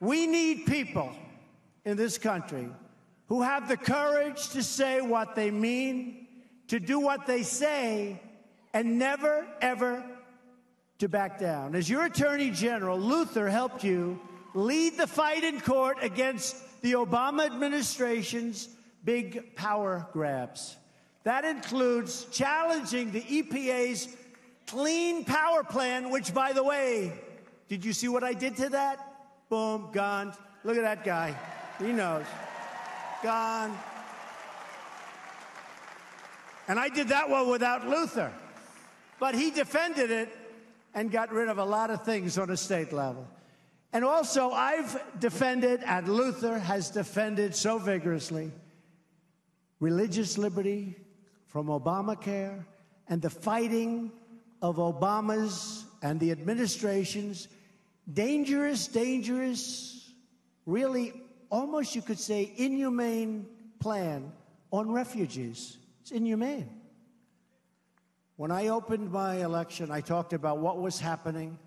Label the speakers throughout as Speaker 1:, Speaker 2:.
Speaker 1: We need people in this country who have the courage to say what they mean, to do what they say, and never, ever to back down. As your Attorney General, Luther helped you lead the fight in court against the Obama administration's big power grabs. That includes challenging the EPA's Clean Power Plan, which, by the way, did you see what I did to that? Boom, gone. Look at that guy. He knows. Gone. And I did that one without Luther. But he defended it and got rid of a lot of things on a state level. And also, I've defended, and Luther has defended so vigorously, religious liberty from Obamacare and the fighting of Obama's and the administration's dangerous, really almost you could say inhumane plan on refugees. It's inhumane. When I opened my election, I talked about what was happening,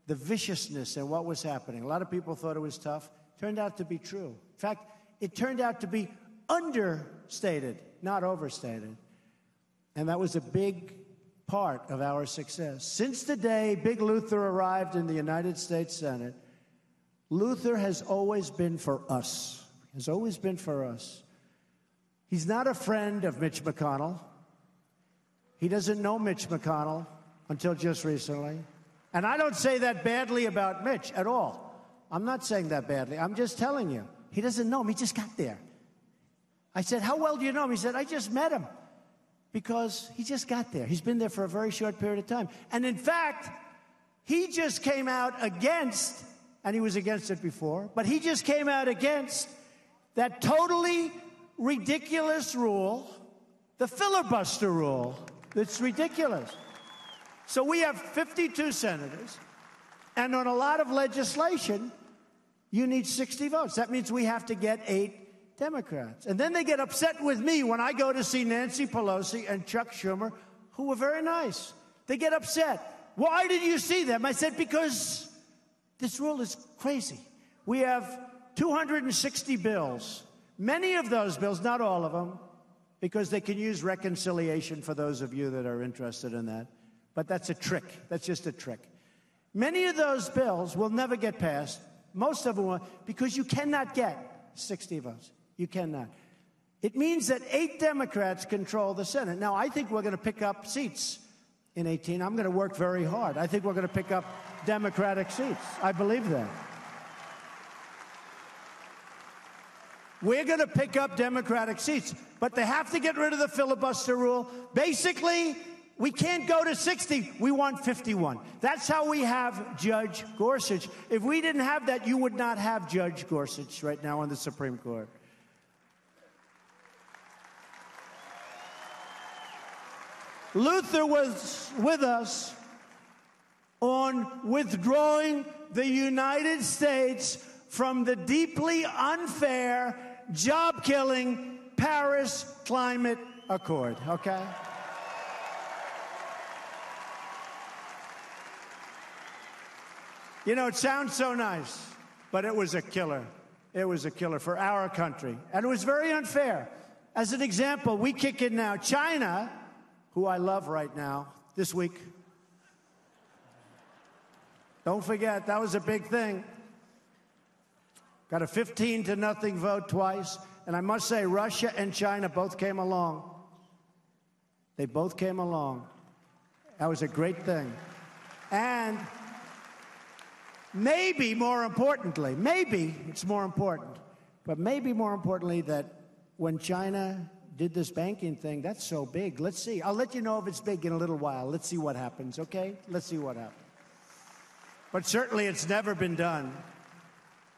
Speaker 1: the viciousness and what was happening. A lot of people thought it was tough. Turned out to be true. In fact, it turned out to be understated, not overstated. And that was a big part of our success. Since the day Big Luther arrived in the United States Senate, Luther has always been for us. Has always been for us. He's not a friend of Mitch McConnell. He doesn't know Mitch McConnell until just recently. And I don't say that badly about Mitch at all. I'm not saying that badly. I'm just telling you. He doesn't know him. He just got there. I said, how well do you know him? He said, I just met him. Because he just got there. He's been there for a very short period of time. And in fact, he just came out against, and he was against it before, but he just came out against that totally ridiculous rule, the filibuster rule. It's ridiculous. So we have 52 senators, and on a lot of legislation, you need 60 votes. That means we have to get 8 Democrats. And then they get upset with me when I go to see Nancy Pelosi and Chuck Schumer, who were very nice. They get upset. Why did you see them? I said, because this rule is crazy. We have 260 bills. Many of those bills, not all of them, because they can use reconciliation for those of you that are interested in that. But that's a trick. That's just a trick. Many of those bills will never get passed. Most of them will, because you cannot get 60 votes. You cannot. It means that 8 Democrats control the Senate. Now, I think we're going to pick up seats in 18. I'm going to work very hard. I think we're going to pick up Democratic seats. I believe that. We're going to pick up Democratic seats, but they have to get rid of the filibuster rule. Basically, we can't go to 60. We want 51. That's how we have Judge Gorsuch. If we didn't have that, you would not have Judge Gorsuch right now on the Supreme Court. Luther was with us on withdrawing the United States from the deeply unfair, job-killing Paris Climate Accord, okay? You know, it sounds so nice, but it was a killer. It was a killer for our country. And it was very unfair. As an example, we kick in now. China, who I love right now, this week. Don't forget, that was a big thing. Got a 15-0 vote twice. And I must say, Russia and China both came along. They both came along. That was a great thing. And maybe more importantly, maybe it's more important, but maybe more importantly that when China did this banking thing, that's so big. Let's see. I'll let you know if it's big in a little while. Let's see what happens, okay? Let's see what happens. But certainly it's never been done.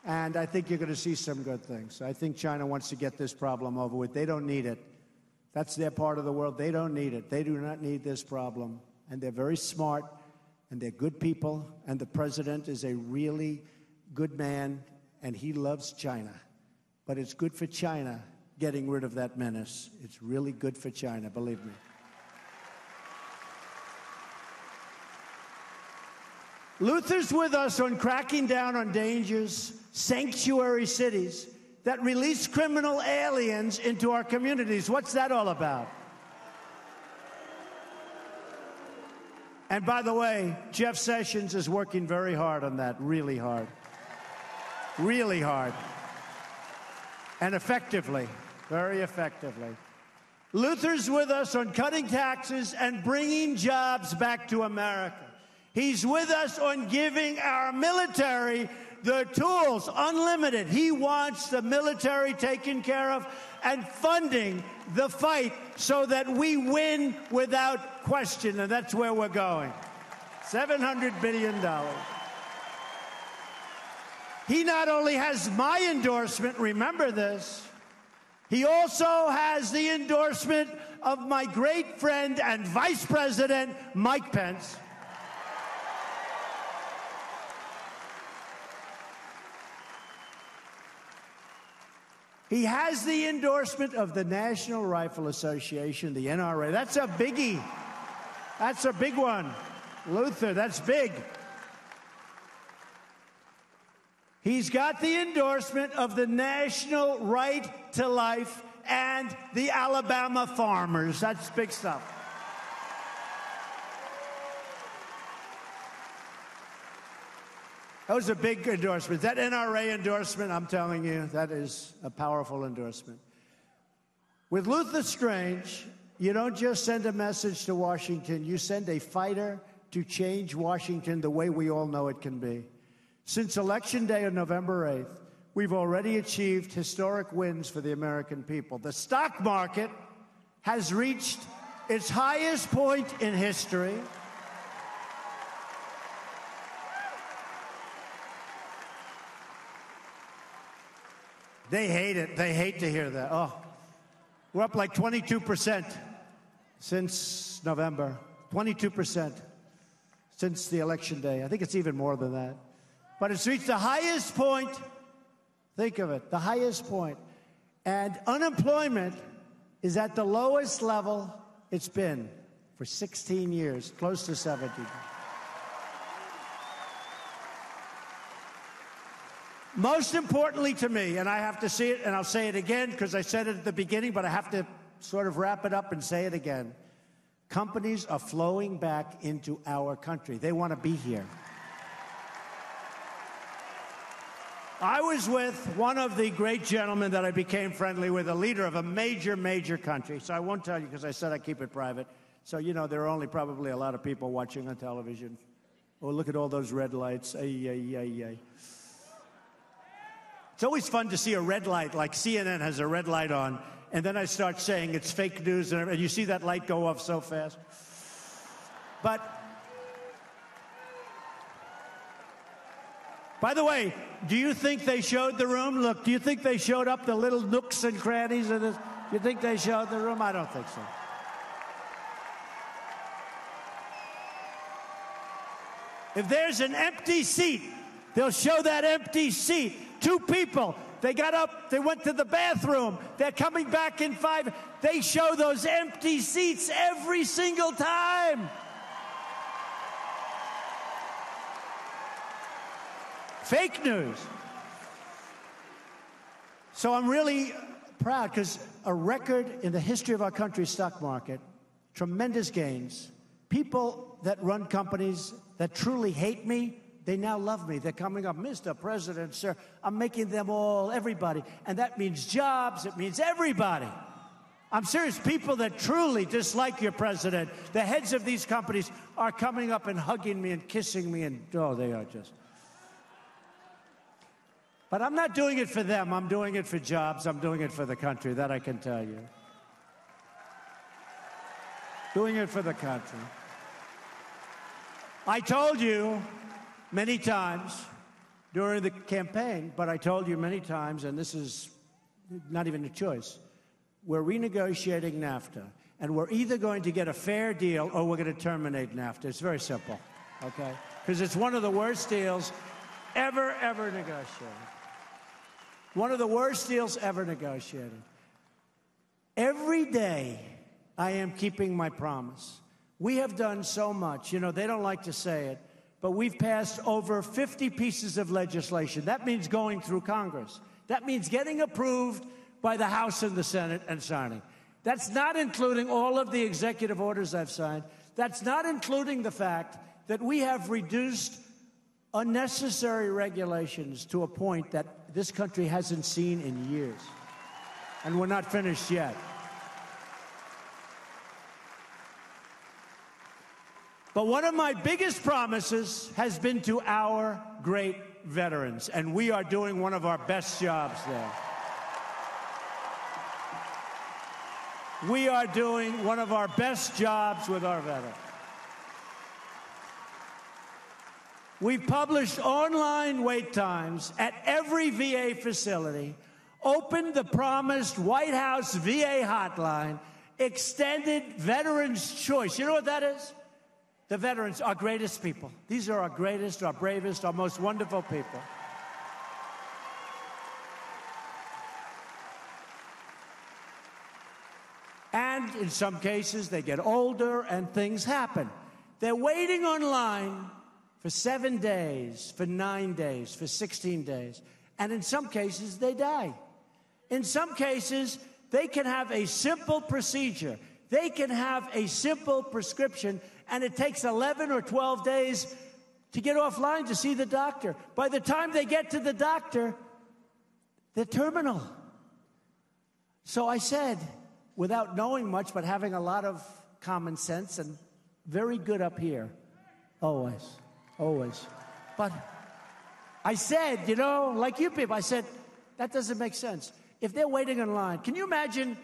Speaker 1: And I think you're going to see some good things. I think China wants to get this problem over with. They don't need it. That's their part of the world. They don't need it. They do not need this problem. And they're very smart, and they're good people, and the president is a really good man, and he loves China. But it's good for China getting rid of that menace. It's really good for China, believe me. Luther's with us on cracking down on dangerous sanctuary cities that release criminal aliens into our communities. What's that all about? And by the way, Jeff Sessions is working very hard on that, really hard. Really hard. And effectively, very effectively. Luther's with us on cutting taxes and bringing jobs back to America. He's with us on giving our military the tools, unlimited. He wants the military taken care of and funding the fight so that we win without question, and that's where we're going. $700 billion. He not only has my endorsement, remember this, he also has the endorsement of my great friend and Vice President, Mike Pence. He has the endorsement of the National Rifle Association, the NRA. That's a biggie. That's a big one. Luther, that's big. He's got the endorsement of the National Right to Life and the Alabama farmers. That's big stuff. Those are big endorsements. That NRA endorsement, I'm telling you, that is a powerful endorsement. With Luther Strange, you don't just send a message to Washington, you send a fighter to change Washington the way we all know it can be. Since Election Day on November 8th, we've already achieved historic wins for the American people. The stock market has reached its highest point in history. They hate it. They hate to hear that. Oh, we're up like 22% since November. 22% since the election day. I think it's even more than that. But it's reached the highest point. Think of it, the highest point. And unemployment is at the lowest level it's been for 16 years, close to 70. Most importantly to me, and I have to see it, and I'll say it again because I said it at the beginning, but I have to sort of wrap it up and say it again. Companies are flowing back into our country. They want to be here. I was with one of the great gentlemen that I became friendly with, a leader of a major, major country. So I won't tell you because I said I keep it private. So, you know, there are only probably a lot of people watching on television. Oh, look at all those red lights. Ay, ay, ay, ay. It's always fun to see a red light, like CNN has a red light on, and then I start saying it's fake news, and you see that light go off so fast. But, by the way, do you think they showed the room? Look, do you think they showed up the little nooks and crannies of this? Do you think they showed the room? I don't think so. If there's an empty seat, they'll show that empty seat. 2 people, they got up, they went to the bathroom, they're coming back in 5. They show those empty seats every single time. Fake news. So I'm really proud because a record in the history of our country's stock market, tremendous gains. People that run companies that truly hate me, they now love me. They're coming up, Mr. President, sir. I'm making them all, everybody. And that means jobs. It means everybody. I'm serious. People that truly dislike your president, the heads of these companies, are coming up and hugging me and kissing me. And, oh, they are just. But I'm not doing it for them. I'm doing it for jobs. I'm doing it for the country. That I can tell you. Doing it for the country. I told you many times during the campaign, but I told you many times, and this is not even a choice, we're renegotiating NAFTA, and we're either going to get a fair deal or we're going to terminate NAFTA. It's very simple, okay? Because it's one of the worst deals ever negotiated. One of the worst deals ever negotiated. Every day, I am keeping my promise. We have done so much. You know, they don't like to say it, but we've passed over 50 pieces of legislation. That means going through Congress. That means getting approved by the House and the Senate and signing. That's not including all of the executive orders I've signed. That's not including the fact that we have reduced unnecessary regulations to a point that this country hasn't seen in years. And we're not finished yet. But one of my biggest promises has been to our great veterans, and we are doing one of our best jobs there. We are doing one of our best jobs with our veterans. We've published online wait times at every VA facility, opened the promised White House VA hotline, extended Veterans Choice. You know what that is? The veterans, our greatest people. These are our greatest, our bravest, our most wonderful people. And in some cases, they get older and things happen. They're waiting online for 7 days, for 9 days, for 16 days. And in some cases, they die. In some cases, they can have a simple procedure. They can have a simple prescription, and it takes 11 or 12 days to get offline to see the doctor. By the time they get to the doctor, they're terminal. So I said, without knowing much, but having a lot of common sense and very good up here, always. But I said, you know, like you people, I said, that doesn't make sense. If they're waiting in line, can you imagine?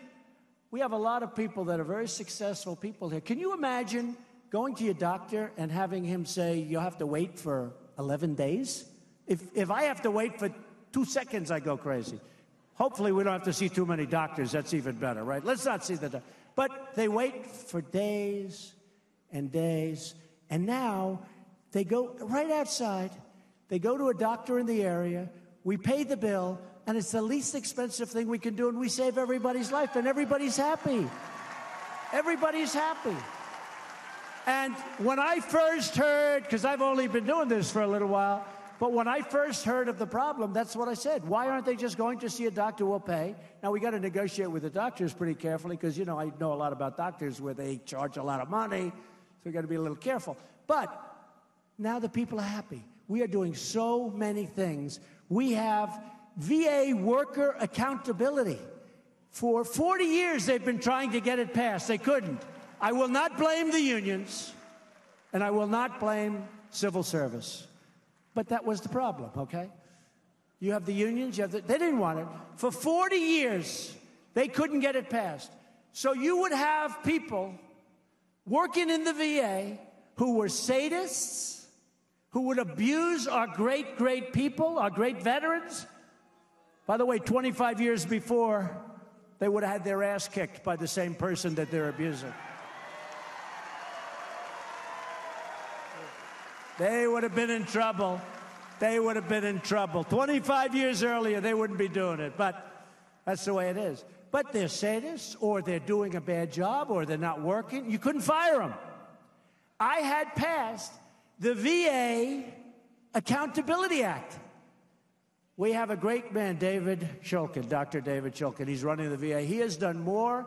Speaker 1: We have a lot of people that are very successful people here. Can you imagine going to your doctor and having him say, you'll have to wait for 11 days? If I have to wait for 2 seconds, I go crazy. Hopefully, we don't have to see too many doctors. That's even better, right? Let's not see the doctor. But they wait for days and days. And now they go right outside. They go to a doctor in the area. We pay the bill. And it's the least expensive thing we can do. And we save everybody's life. And everybody's happy. Everybody's happy. And when I first heard, because I've only been doing this for a little while, but when I first heard of the problem, that's what I said. Why aren't they just going to see a doctor? We'll pay. Now, we got to negotiate with the doctors pretty carefully because, you know, I know a lot about doctors where they charge a lot of money. So we got to be a little careful. But now the people are happy. We are doing so many things. We have VA worker accountability. For 40 years, they've been trying to get it passed. They couldn't. I will not blame the unions, and I will not blame civil service. But that was the problem, okay? You have the unions, they didn't want it. For 40 years, they couldn't get it passed. So you would have people working in the VA who were sadists, who would abuse our great, great people, our great veterans. By the way, 25 years before, they would have had their ass kicked by the same person that they're abusing. They would have been in trouble. They would have been in trouble. 25 years earlier, they wouldn't be doing it. But that's the way it is. But they're sadists, or they're doing a bad job, or they're not working. You couldn't fire them. I had passed the VA Accountability Act. We have a great man, David Shulkin, Dr. David Shulkin. He's running the VA. He has done more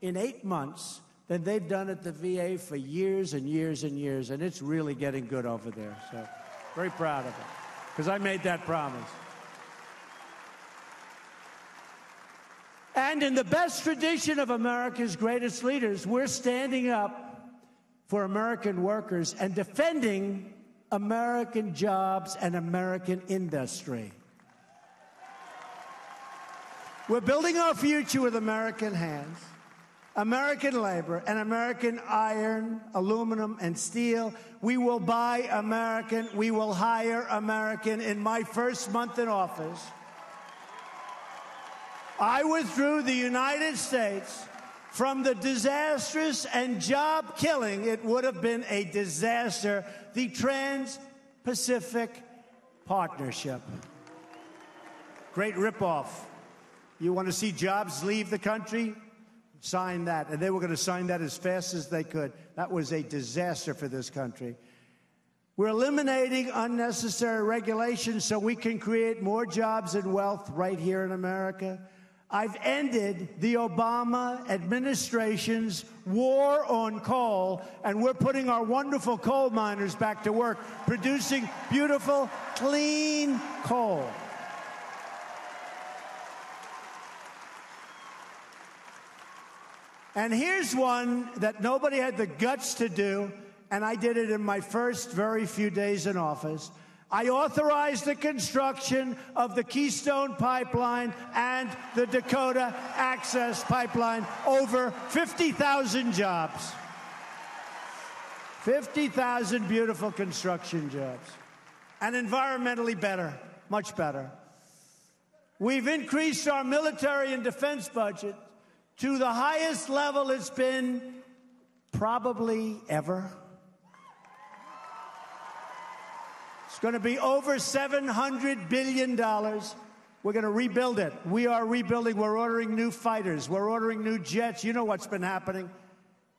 Speaker 1: in 8 months than they've done at the VA for years and years and years, and it's really getting good over there. So, very proud of it, because I made that promise. And in the best tradition of America's greatest leaders, we're standing up for American workers and defending American jobs and American industry. We're building our future with American hands, American labor, and American iron, aluminum, and steel. We will buy American. We will hire American. In my first month in office, I withdrew the United States from the disastrous and job-killing, it would have been a disaster, the Trans-Pacific Partnership. Great ripoff. You want to see jobs leave the country? Sign that. And they were going to sign that as fast as they could. That was a disaster for this country. We're eliminating unnecessary regulations so we can create more jobs and wealth right here in America. I've ended the Obama administration's war on coal, and we're putting our wonderful coal miners back to work, producing beautiful, clean coal. And here's one that nobody had the guts to do, and I did it in my first very few days in office. I authorized the construction of the Keystone Pipeline and the Dakota Access Pipeline. Over 50,000 jobs. 50,000 beautiful construction jobs. And environmentally better, much better. We've increased our military and defense budget to the highest level it's been probably ever. It's going to be over $700 billion. We're going to rebuild it. We are rebuilding. We're ordering new fighters. We're ordering new jets. You know what's been happening.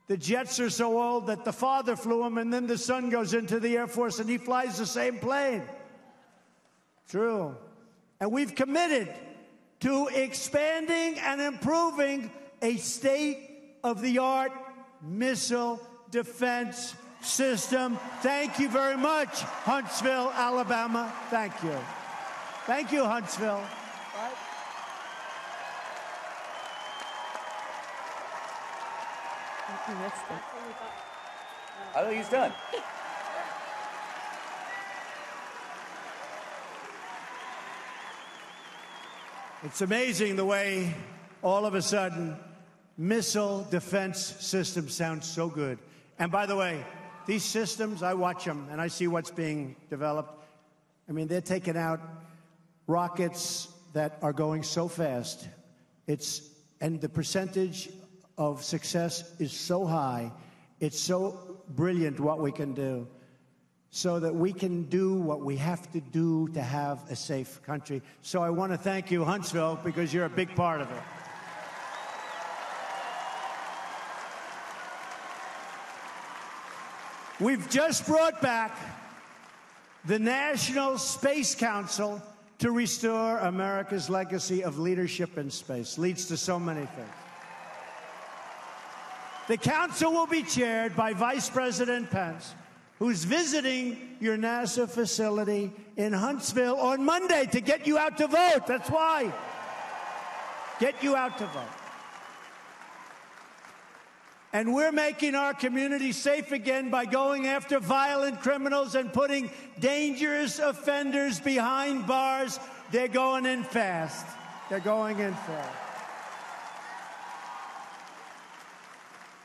Speaker 1: The jets are so old that the father flew them, and then the son goes into the Air Force, and he flies the same plane. True. And we've committed to expanding and improving a state-of-the-art missile defense system. Thank you very much, Huntsville, Alabama. Thank you. Thank you, Huntsville.
Speaker 2: I think he's done.
Speaker 1: It's amazing the way all of a sudden missile defense systems sound so good. And by the way, these systems, I watch them and I see what's being developed. I mean, they're taking out rockets that are going so fast. And the percentage of success is so high. It's so brilliant what we can do, so that we can do what we have to do to have a safe country. So I want to thank you, Huntsville, because you're a big part of it. We've just brought back the National Space Council to restore America's legacy of leadership in space. Leads to so many things. The council will be chaired by Vice President Pence, who's visiting your NASA facility in Huntsville on Monday to get you out to vote. That's why. Get you out to vote. And we're making our community safe again by going after violent criminals and putting dangerous offenders behind bars. They're going in fast. They're going in fast.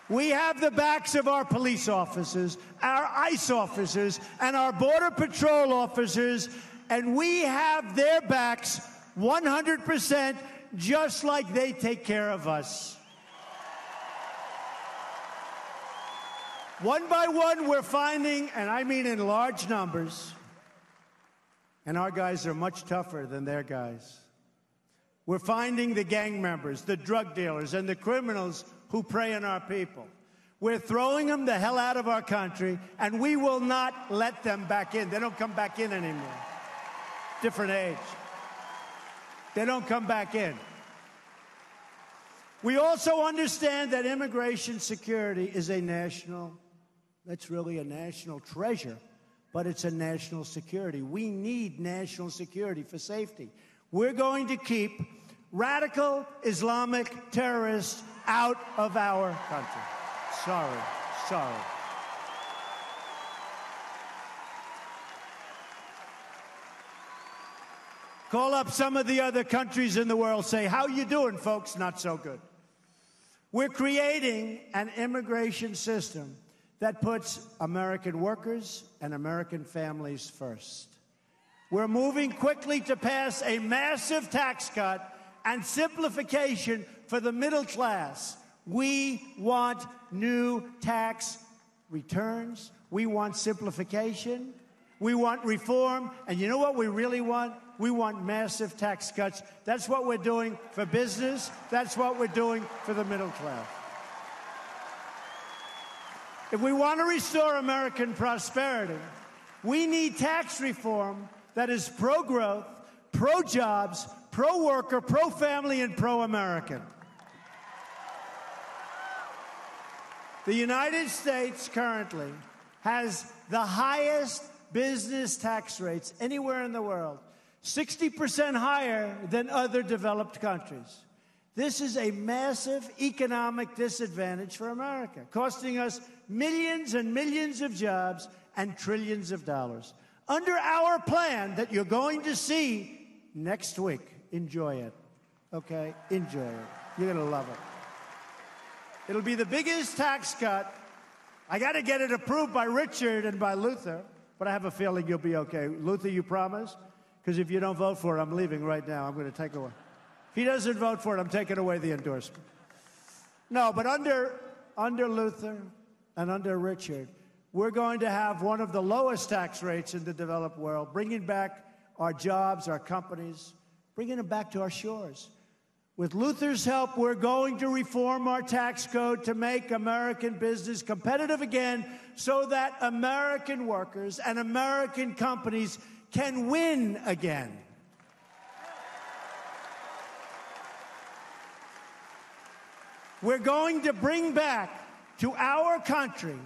Speaker 1: We have the backs of our police officers, our ICE officers, and our Border Patrol officers, and we have their backs 100%, just like they take care of us. One by one, we're finding, and I mean in large numbers, and our guys are much tougher than their guys. We're finding the gang members, the drug dealers, and the criminals who prey on our people. We're throwing them the hell out of our country, and we will not let them back in. They don't come back in anymore. Different age. They don't come back in. We also understand that immigration security is that's really a national treasure, but it's a national security. We need national security for safety. We're going to keep radical Islamic terrorists out of our country. Sorry. Call up some of the other countries in the world, say, how you doing, folks? Not so good. We're creating an immigration system that puts American workers and American families first. We're moving quickly to pass a massive tax cut and simplification for the middle class. We want new tax returns. We want simplification. We want reform. And you know what we really want? We want massive tax cuts. That's what we're doing for business. That's what we're doing for the middle class. If we want to restore American prosperity, We need tax reform that is pro-growth, pro-jobs, pro-worker, pro-family, and pro-American. The United States currently has the highest business tax rates anywhere in the world, 60% higher than other developed countries. This is a massive economic disadvantage for America, costing us millions and millions of jobs and trillions of dollars. Under our plan that you're going to see next week, enjoy it, okay? Enjoy it. You're going to love it. It'll be the biggest tax cut. I got to get it approved by Richard and by Luther, but I have a feeling you'll be okay. Luther, you promise? Because if you don't vote for it, I'm leaving right now. I'm going to take away. If he doesn't vote for it, I'm taking away the endorsement. No, but under Luther and under Richard, we're going to have one of the lowest tax rates in the developed world, bringing back our jobs, our companies, bringing them back to our shores. With Luther's help, we're going to reform our tax code to make American business competitive again so that American workers and American companies can win again. We're going to bring back to our country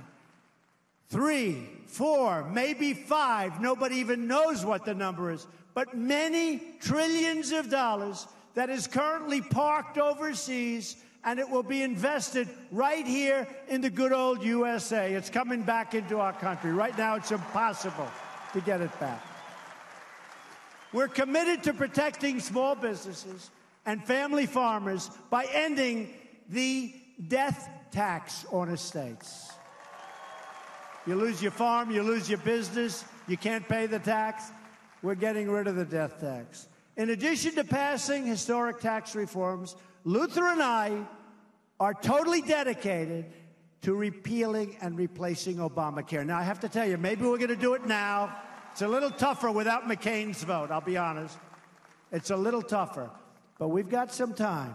Speaker 1: 3, 4, maybe 5, nobody even knows what the number is, but many trillions of dollars that is currently parked overseas, and it will be invested right here in the good old USA. It's coming back into our country. Right now, it's impossible to get it back. We're committed to protecting small businesses and family farmers by ending the death tax on estates. You lose your farm, you lose your business, you can't pay the tax. We're getting rid of the death tax. In addition to passing historic tax reforms, Luther and I are totally dedicated to repealing and replacing Obamacare. Now, I have to tell you, maybe we're going to do it now. It's a little tougher without McCain's vote, I'll be honest. It's a little tougher, but we've got some time.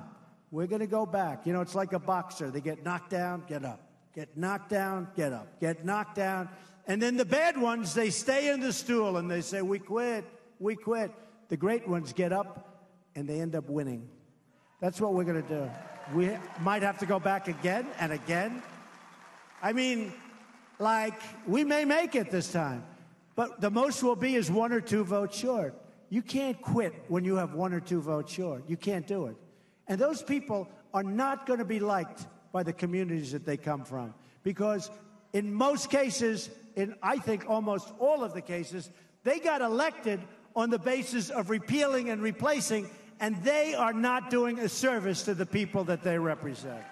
Speaker 1: We're going to go back. You know, it's like a boxer. They get knocked down, get up. Get knocked down, get up. Get knocked down. And then the bad ones, they stay in the stool and they say, we quit, we quit. The great ones get up and they end up winning. That's what we're going to do. We might have to go back again and again. I mean, like, we may make it this time, but the most we'll be is 1 or 2 votes short. You can't quit when you have 1 or 2 votes short. You can't do it. And those people are not going to be liked by the communities that they come from, because in most cases, in I think almost all of the cases, they got elected on the basis of repealing and replacing, and they are not doing a service to the people that they represent.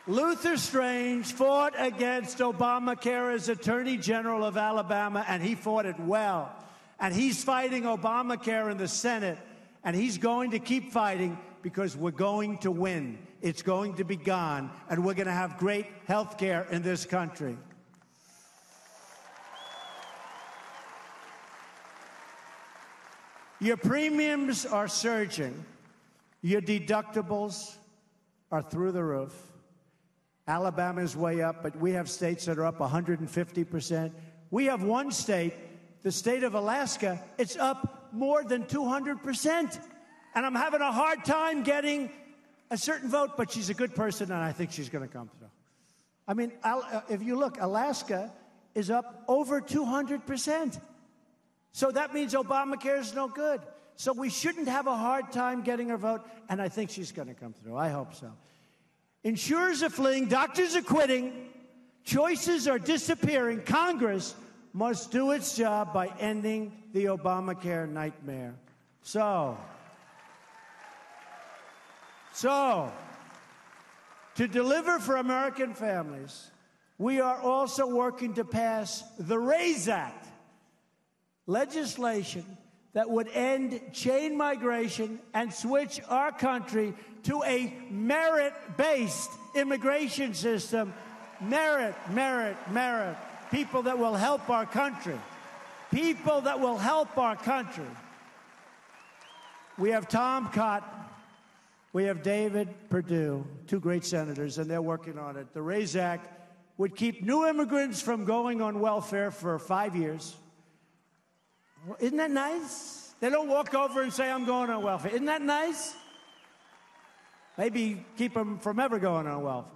Speaker 1: Luther Strange fought against Obamacare as Attorney General of Alabama, and he fought it well. And he's fighting Obamacare in the Senate, and he's going to keep fighting because we're going to win. It's going to be gone, and we're going to have great health care in this country. Your premiums are surging. Your deductibles are through the roof. Alabama's way up, but we have states that are up 150%. We have one state, the state of Alaska, it's up more than 200%. And I'm having a hard time getting a certain vote, but she's a good person, and I think she's going to come through. I mean, if you look, Alaska is up over 200%. So that means Obamacare is no good. So we shouldn't have a hard time getting her vote, and I think she's going to come through. I hope so. Insurers are fleeing, doctors are quitting, choices are disappearing. Congress must do its job by ending the Obamacare nightmare. So, to deliver for American families, we are also working to pass the RAISE Act, legislation that would end chain migration and switch our country to a merit-based immigration system. Merit, merit, merit. People that will help our country. People that will help our country. We have Tom Cotton. We have David Perdue, 2 great senators, and they're working on it. The RAISE Act would keep new immigrants from going on welfare for 5 years. Well, isn't that nice? They don't walk over and say, I'm going on welfare. Isn't that nice? Maybe keep them from ever going on welfare.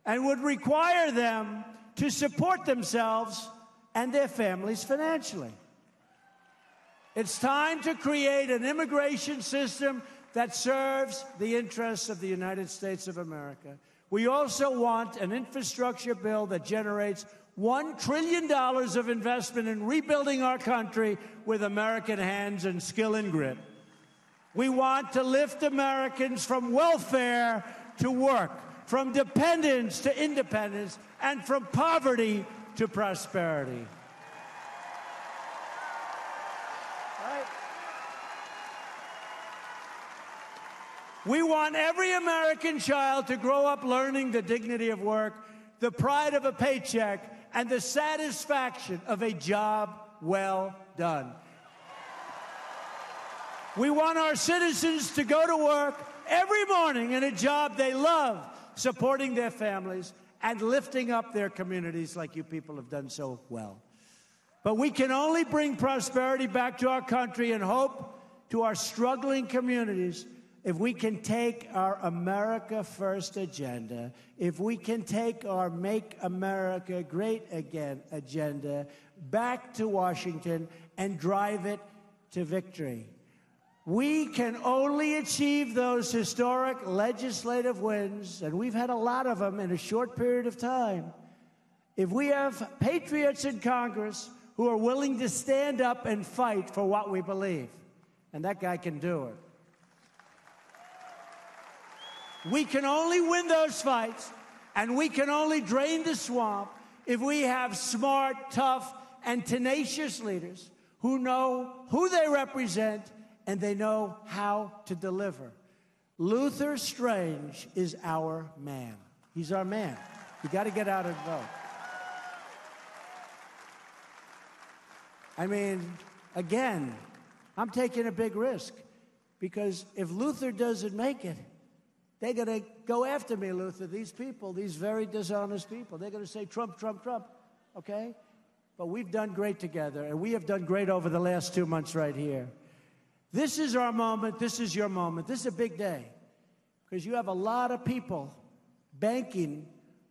Speaker 1: And would require them to support themselves and their families financially. It's time to create an immigration system that serves the interests of the United States of America. We also want an infrastructure bill that generates $1 trillion of investment in rebuilding our country with American hands and skill and grit. We want to lift Americans from welfare to work, from dependence to independence, and from poverty to prosperity. Right? We want every American child to grow up learning the dignity of work, the pride of a paycheck, and the satisfaction of a job well done. We want our citizens to go to work every morning in a job they love, supporting their families and lifting up their communities like you people have done so well. But we can only bring prosperity back to our country and hope to our struggling communities if we can take our America First agenda, if we can take our Make America Great Again agenda back to Washington and drive it to victory. We can only achieve those historic legislative wins, and we've had a lot of them in a short period of time, if we have patriots in Congress who are willing to stand up and fight for what we believe. And that guy can do it. We can only win those fights, and we can only drain the swamp if we have smart, tough, and tenacious leaders who know who they represent and they know how to deliver. Luther Strange is our man. He's our man. You got to get out and vote. I mean, again, I'm taking a big risk because if Luther doesn't make it, they're going to go after me, Luther. These people, these very dishonest people, they're going to say Trump, Trump, Trump, okay? But we've done great together, and we have done great over the last 2 months right here. This is our moment. This is your moment. This is a big day because you have a lot of people banking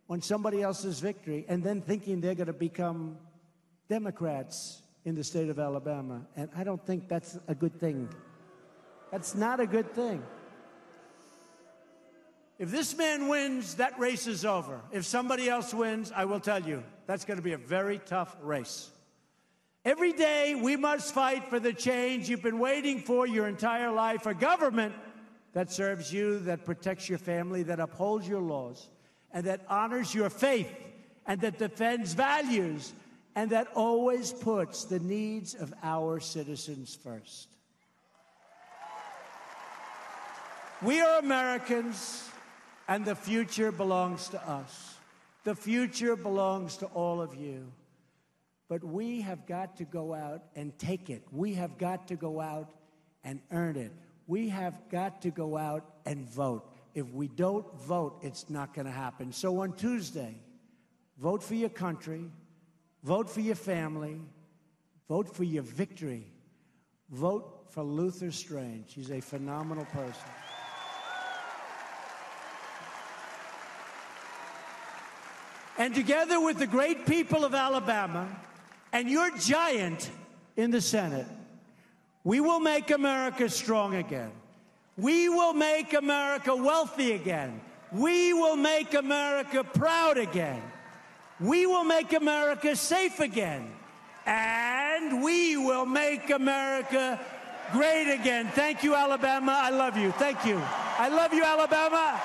Speaker 1: on somebody else's victory and then thinking they're going to become Democrats in the state of Alabama. And I don't think that's a good thing. That's not a good thing. If this man wins, that race is over. If somebody else wins, I will tell you, that's going to be a very tough race. Every day, we must fight for the change you've been waiting for your entire life, a government that serves you, that protects your family, that upholds your laws, and that honors your faith, and that defends values, and that always puts the needs of our citizens first. We are Americans. And the future belongs to us. The future belongs to all of you. But we have got to go out and take it. We have got to go out and earn it. We have got to go out and vote. If we don't vote, it's not going to happen. So on Tuesday, vote for your country, vote for your family, vote for your victory. Vote for Luther Strange. He's a phenomenal person. And together with the great people of Alabama and your giant in the Senate, we will make America strong again. We will make America wealthy again. We will make America proud again. We will make America safe again. And we will make America great again. Thank you, Alabama. I love you. Thank you. I love you, Alabama.